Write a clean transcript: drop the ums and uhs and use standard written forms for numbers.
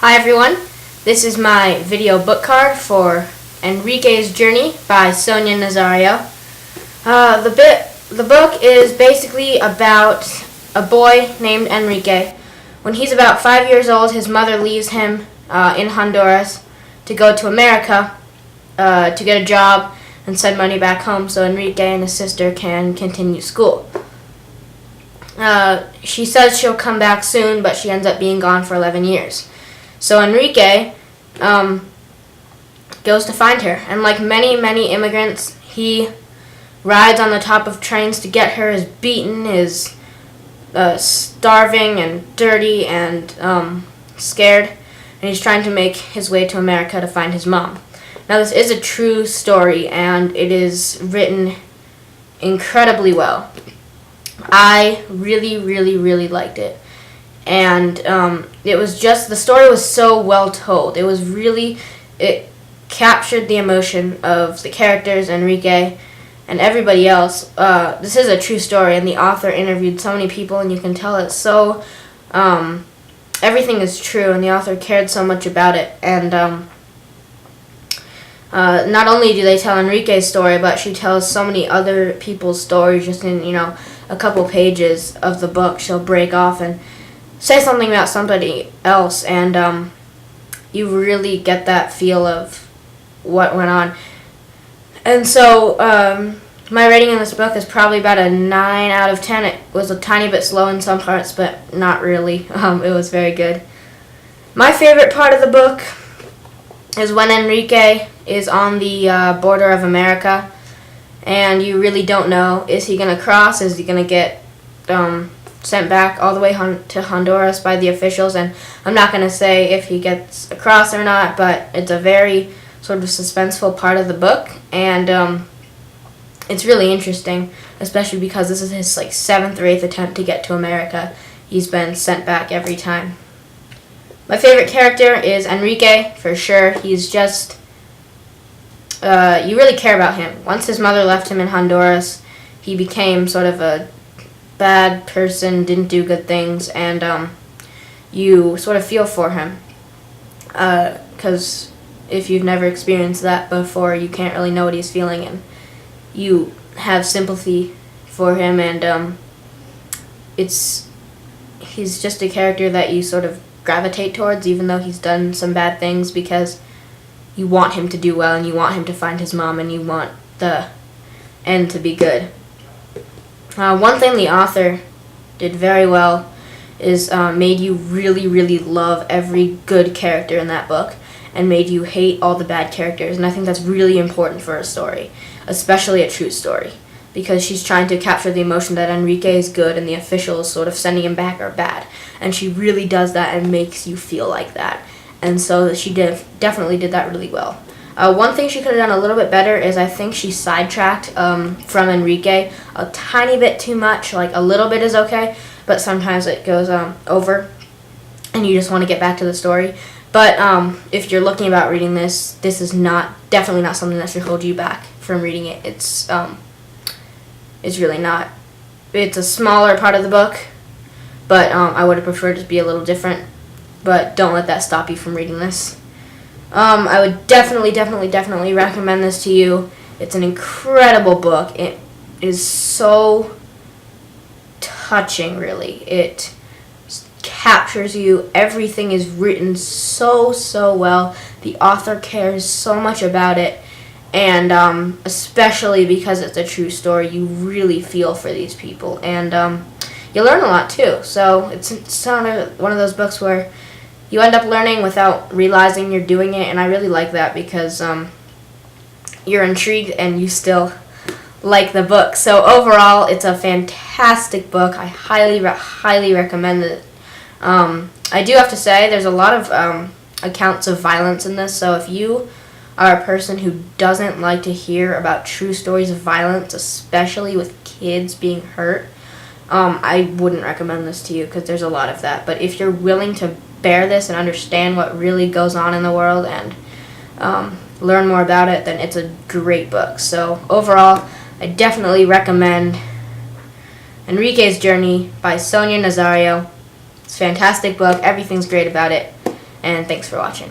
Hi everyone, this is my video book card for Enrique's Journey by Sonia and Nazario. The book is basically about a boy named Enrique. When he's about 5 years old, his mother leaves him in Honduras to go to America to get a job and send money back home so Enrique and his sister can continue school. She says she'll come back soon, but she ends up being gone for 11 years. So Enrique goes to find her, and like many immigrants, he rides on the top of trains to get her, is beaten, is starving and dirty and scared, and he's trying to make his way to America to find his mom. Now this is a true story, and it is written incredibly well. I really liked it. And it was just, the story was so well told. It captured the emotion of the characters, Enrique, and everybody else. This is a true story, and the author interviewed so many people, and you can tell it's so, everything is true, and the author cared so much about it. And not only do they tell Enrique's story, but she tells so many other people's stories just in, a couple pages of the book. She'll break off and say something about somebody else, and you really get that feel of what went on. And so my rating in this book is probably about a 9 out of 10. It was a tiny bit slow in some parts, but not really. It was very good. My favorite part of the book is when Enrique is on the border of America, and you really don't know, is he going to cross, is he going to get sent back all the way to Honduras by the officials. And I'm not going to say if he gets across or not, but it's a very sort of suspenseful part of the book, and it's really interesting, especially because this is his 7th or 8th attempt to get to America. He's been sent back every time. My favorite character is Enrique, for sure. He's just, you really care about him. Once his mother left him in Honduras, he became sort of a bad person, didn't do good things, and you sort of feel for him, because if you've never experienced that before, you can't really know what he's feeling, and you have sympathy for him, and he's just a character that you sort of gravitate towards, even though he's done some bad things, because you want him to do well, and you want him to find his mom, and you want the end to be good. One thing the author did very well is made you really love every good character in that book, and made you hate all the bad characters. And I think that's really important for a story, especially a true story, because she's trying to capture the emotion that Enrique is good and the officials sort of sending him back are bad. And she really does that and makes you feel like that. And so she definitely did that really well. One thing she could have done a little bit better is I think she sidetracked from Enrique a tiny bit too much. Like, a little bit is okay, but sometimes it goes over, and you just want to get back to the story. But if you're looking about reading this, this is definitely not something that should hold you back from reading it. It's really not. It's a smaller part of the book, but I would have preferred it to be a little different. But don't let that stop you from reading this. I would definitely recommend this to you. It's an incredible book. It is so touching, really. It captures you. Everything is written so well. The author cares so much about it, and especially because it's a true story, you really feel for these people, and you learn a lot too. So it's sort of one of those books where you end up learning without realizing you're doing it, and I really like that, because you're intrigued and you still like the book. So overall, it's a fantastic book. I highly recommend it. I do have to say, there's a lot of accounts of violence in this, so if you are a person who doesn't like to hear about true stories of violence, especially with kids being hurt, I wouldn't recommend this to you, because there's a lot of that. But if you're willing to bear this and understand what really goes on in the world and learn more about it, then it's a great book. So overall, I definitely recommend Enrique's Journey by Sonia Nazario. It's a fantastic book. Everything's great about it. and thanks for watching.